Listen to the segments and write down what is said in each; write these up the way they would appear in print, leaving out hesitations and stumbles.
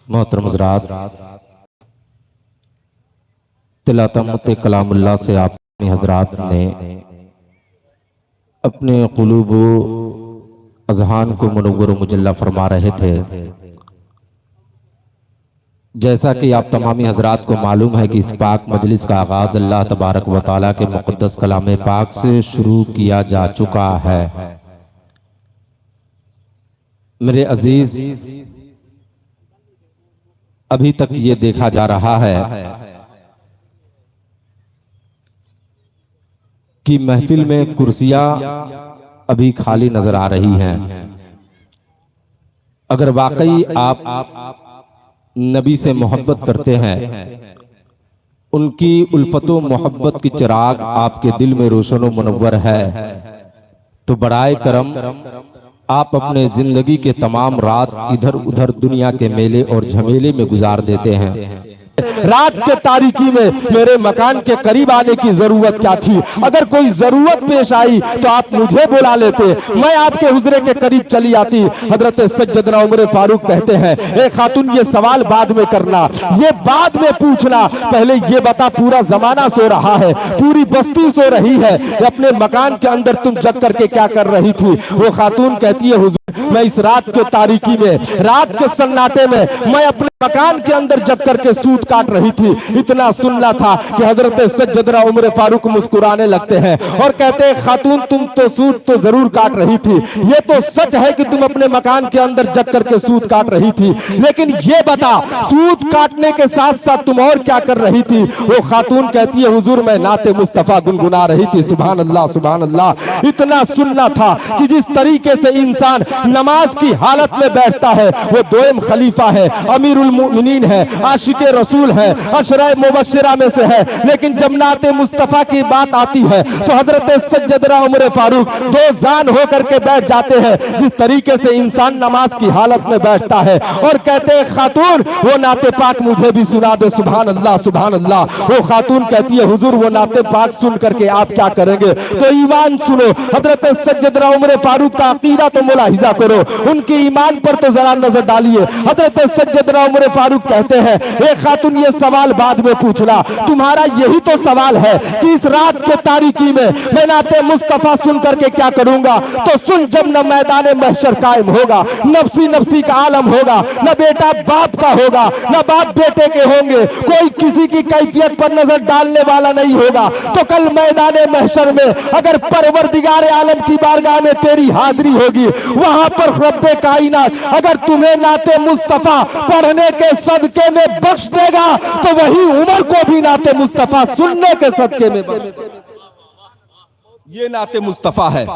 मोहतरम हज़रात, तिलावत कलामुल्लाह से आपने हज़रात ने अपने क़ुलूब अज़हान को मुनव्वर मुजल्ला फरमा रहे थे। जैसा कि आप तमामी हज़रात को मालूम है कि इस पाक मजलिस का आगाज़ अल्लाह तबारक व तआला के मुक़द्दस कलाम पाक से शुरू किया जा चुका है। मेरे अजीज, अभी तक ये देखा जा रहा है कि महफिल में कुर्सियां अभी खाली नजर आ रही हैं। अगर वाकई आप नबी से मोहब्बत करते हैं, उनकी उल्फतो मोहब्बत की चिराग आपके दिल में रोशन व मुनव्वर है, तो बड़ाए करम आप अपने जिंदगी के तमाम रात इधर उधर दुनिया के मेले और झमेले में गुजार देते हैं। रात के तारीकी में मेरे मकान के करीब आने की जरूरत क्या थी? अगर कोई जरूरत पेश आई तो आप मुझे बुला लेते, मैं आपके हुजरे के करीब चली आती। हजरत सज्जदना उमर फारूक कहते हैं, ए खातून, ये सवाल बाद में करना, ये बाद में पूछना, पहले ये बता पूरा जमाना सो रहा है, पूरी बस्ती सो रही है, अपने मकान के अंदर तुम जग करके क्या कर रही थी? वो खातून कहती है, हुजूर, मैं इस रात के तारीकी में, रात के सन्नाटे में मैं अपने मकान के अंदर जग करके सूत काट रही थी। इतना सुनना था कि हजरत सज्जदना उमर फारूक मुस्कुराने लगते हैं और कहते हैं, खातून, तुम तो सूत तो जरूर काट रही थी, ये तो सच है कि तुम अपने मकान के अंदर जग करके सूत काट रही थी, लेकिन ये बता, सूत काटने के साथ साथ तुम और क्या कर रही थी? वो खातून कहती है, हुजूर, मैं नाते मुस्तफा गुनगुना रही थी। सुभान अल्लाह, सुभान अल्लाह। इतना सुनना था कि जिस तरीके से इंसान नमाज की हालत में बैठता है, वो दोयम खलीफा है, अमीरुल मोमिनीन है, आशिके रसूल है, अशरा मुबश्शिरा में से है, लेकिन जब नाते मुस्तफा की बात आती है तो हजरत सज्जदना उमर फारूक दो जान होकर के बैठ जाते हैं। जिस तरीके से इंसान नमाज की हालत में बैठता है और कहते हैं, खातून, वो नाते पाक मुझे भी सुना दे। सुभान अल्लाह, सुभान अल्लाह। वो खातून कहती है, हुजूर, वो नाते पाक सुन करके आप क्या करेंगे? तो ईमान सुनो, हजरत सज्जदना उमर फारूक का अकीदा तो मुलाहिजा करो, उनके ईमान पर तो जरा नजर डालिए। हजरत सज्जदना उमर फारूक कहते हैं, ए खातून, ये सवाल बाद में पूछना, तुम्हारा यही तो सवाल है कि इस रात के तारीकी में मैं नाते मुस्तफा सुन करके क्या करूंगा? तो सुन, जब न मैदान महशर कायम होगा, नफसी नफसी का आलम होगा, न बेटा बाप का होगा, न बाप बेटे के होंगे, कोई किसी की कैफियत पर नजर डालने वाला नहीं होगा, तो कल मैदान महशर में अगर परवरदिगार आलम की बारगाह में तेरी हाजिरी होगी, वहां पर रब्बे कायनात अगर तुम्हें नाते मुस्तफा पढ़ने के सदके में बख्श देगा, तो वही उमर को भी नाते मुस्तफा सुनने के सदके में बख्श देगा। ये नाते मुस्तफा है।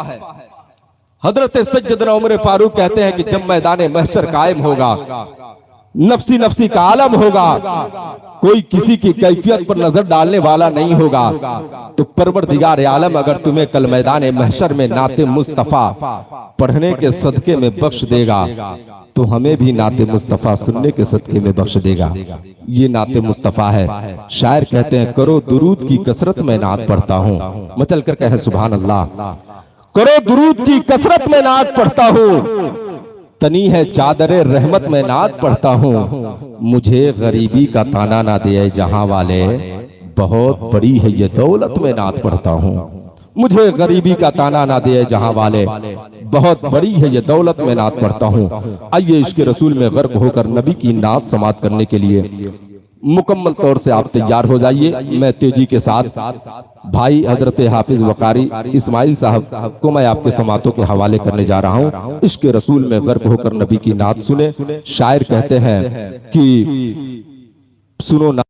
हजरत सज्जदना उमर फारूक कहते हैं कि जब मैदान महशर कायम होगा, नफसी नफसी का आलम होगा, कोई किसी की कैफियत पर नजर डालने वाला नहीं होगा, तो परवरदिगार आलम अगर तुम्हें कल मैदान महशर में नाते मुस्तफा पढ़ने के सदके में बख्श देगा, तो हमें भी नाते मुस्तफा सुनने के सदके में बख्श देगा। ये नाते मुस्तफा है। शायर कहते हैं, करो दुरूद की कसरत में नात पढ़ता हूँ। मचल कर कहे सुभान अल्लाह। करो दुरूद की कसरत में नात पढ़ता हूँ, तनी है चादरे रहमत में नात पढ़ता हूँ, मुझे गरीबी का ताना ना दे जहां वाले, बहुत बड़ी है ये दौलत में नात पढ़ता हूँ। मुझे गरीबी का ताना ना दे जहां वाले, बहुत बड़ी है ये दौलत में नात पढ़ता हूँ। आइए इश्क़ रसूल में गर्क होकर नबी की नात समात करने के लिए मुकम्मल तौर से आप तैयार हो जाइए। मैं तेजी के साथ भाई हजरत हाफिज वकारी इस्माइल साहब को मैं आपके समातों के हवाले करने जा रहा हूँ। इश्क़ रसूल में गर्क होकर नबी की नात सुने। शायर कहते हैं कि सुनो ना